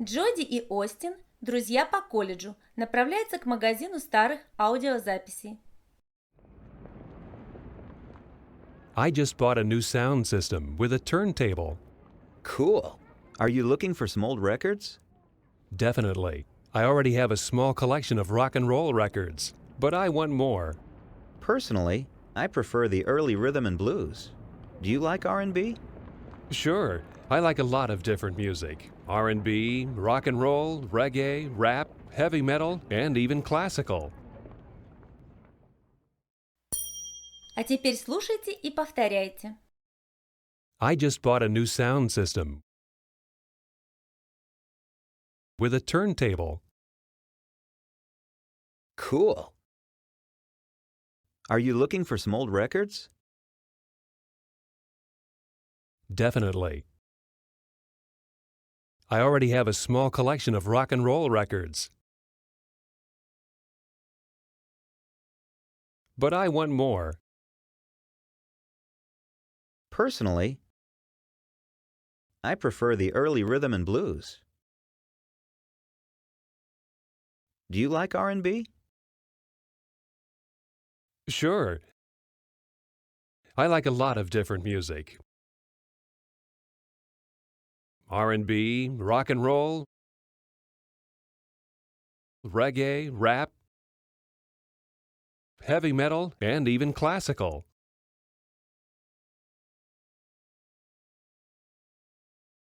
Джоди и Остин, друзья по колледжу, направляются к магазину старых аудиозаписей. I just bought a new sound system with a turntable. Cool. Are you looking for some old records? Definitely. I already have a small collection of rock and roll records, but I want more. Personally, I prefer the early rhythm and blues. Do you like R&B? Sure, I like a lot of different music. R&B, rock and roll, reggae, rap, heavy metal, and even classical. А теперь слушайте и повторяйте. I just bought a new sound system with a turntable. Cool. Are you looking for some old records? Definitely. I already have a small collection of rock and roll records, but I want more. Personally, I prefer the early rhythm and blues. Do you like R&B? Sure. I like a lot of different music. R&B, rock and roll, reggae, rap, heavy metal, and even classical.